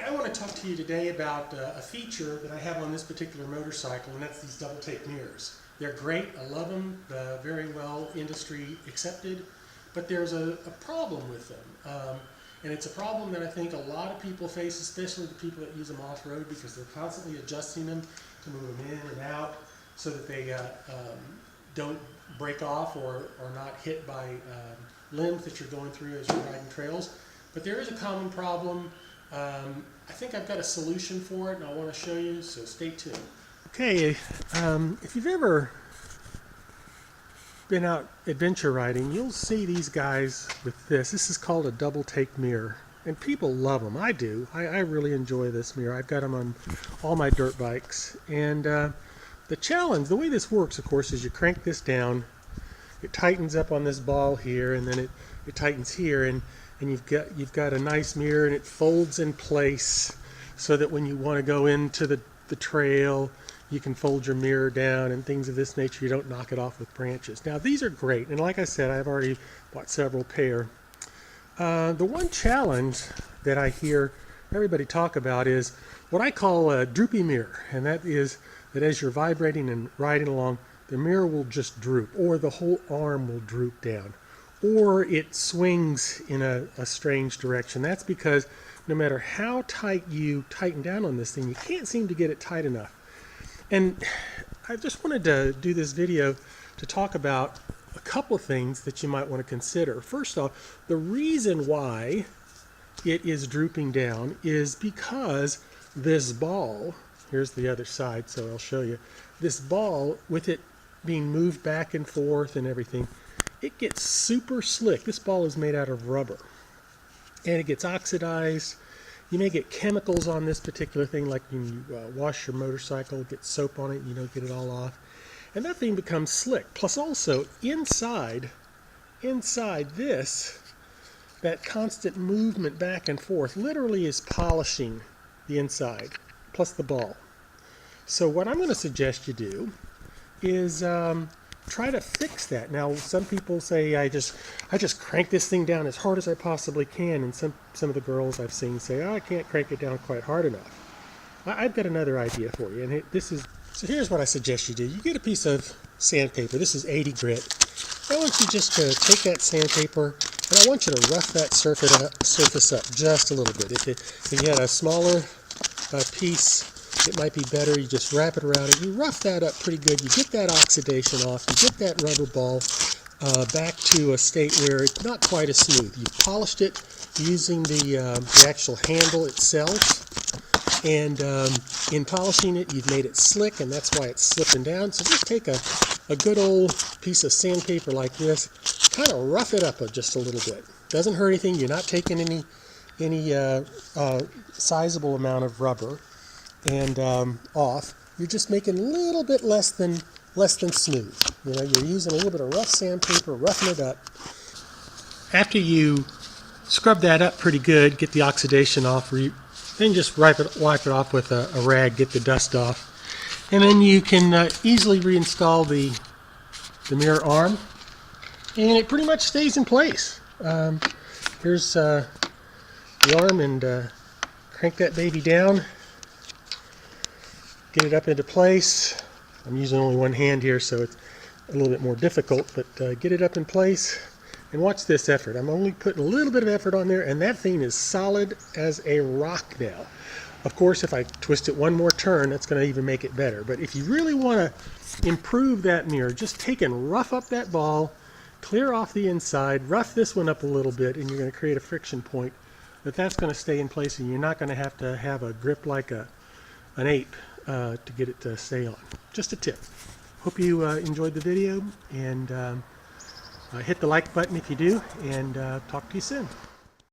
I want to talk to you today about a feature that I have on this particular motorcycle, and that's these DoubleTake mirrors. They're great, I love them, very well industry accepted, but there's a problem with them. And it's a problem that I think a lot of people face, especially the people that use them off-road, because they're constantly adjusting them to move them in and out so that they don't break off or are not hit by limbs that you're going through as you're riding trails. But there is a common problem. I think I've got a solution for it, and I want to show you, so stay tuned. Okay, if you've ever been out adventure riding, you'll see these guys with this. This is called a DoubleTake mirror, and people love them. I do. I really enjoy this mirror. I've got them on all my dirt bikes. And the challenge, the way this works, of course, is you crank this down, it tightens up on this ball here, and then it tightens here, and you've got a nice mirror, and it folds in place so that when you want to go into the trail, you can fold your mirror down and things of this nature. You don't knock it off with branches. Now these are great, and like I said, I've already bought several pair. The one challenge that I hear everybody talk about is what I call a droopy mirror, and that is that as you're vibrating and riding along, the mirror will just droop, or the whole arm will droop down, or it swings in a strange direction. That's because no matter how tight you tighten down on this thing, you can't seem to get it tight enough. And I just wanted to do this video to talk about a couple of things that you might want to consider. First off, the reason why it is drooping down is because this ball, here's the other side, so I'll show you. This ball, with it being moved back and forth and everything, it gets super slick. This ball is made out of rubber, and it gets oxidized. You may get chemicals on this particular thing, like when you wash your motorcycle, get soap on it, you don't get it all off. And that thing becomes slick. Plus also, inside this, that constant movement back and forth literally is polishing the inside, plus the ball. So what I'm going to suggest you do is try to fix that. Now, some people say I just crank this thing down as hard as I possibly can, and some of the girls I've seen say, oh, I can't crank it down quite hard enough. I've got another idea for you, and so here's what I suggest you do. You get a piece of sandpaper. This is 80 grit. I want you just to take that sandpaper, and I want you to rough that surface up just a little bit. If you had a smaller piece, it might be better. You just wrap it around it. You rough that up pretty good. You get that oxidation off. You get that rubber ball back to a state where it's not quite as smooth. You've polished it using the actual handle itself. And in polishing it, you've made it slick, and that's why it's slipping down. So just take a good old piece of sandpaper like this, kind of rough it up just a little bit. Doesn't hurt anything. You're not taking any sizable amount of rubber and off. You're just making a little bit less than smooth. You know, you're using a little bit of rough sandpaper, roughing it up. After you scrub that up pretty good, get the oxidation off, then just wipe it off with a rag, get the dust off, and then you can easily reinstall the mirror arm, and it pretty much stays in place. Here's the arm, and crank that baby down. Get it up into place. I'm using only one hand here, so it's a little bit more difficult, but get it up in place, and watch this effort. I'm only putting a little bit of effort on there, and that thing is solid as a rock now. Of course, if I twist it one more turn, that's going to even make it better. But if you really want to improve that mirror, just take and rough up that ball, clear off the inside, rough this one up a little bit, and you're going to create a friction point that's going to stay in place, and you're not going to have a grip like an ape to get it to stay on. Just a tip. Hope you enjoyed the video, and hit the like button if you do, and talk to you soon.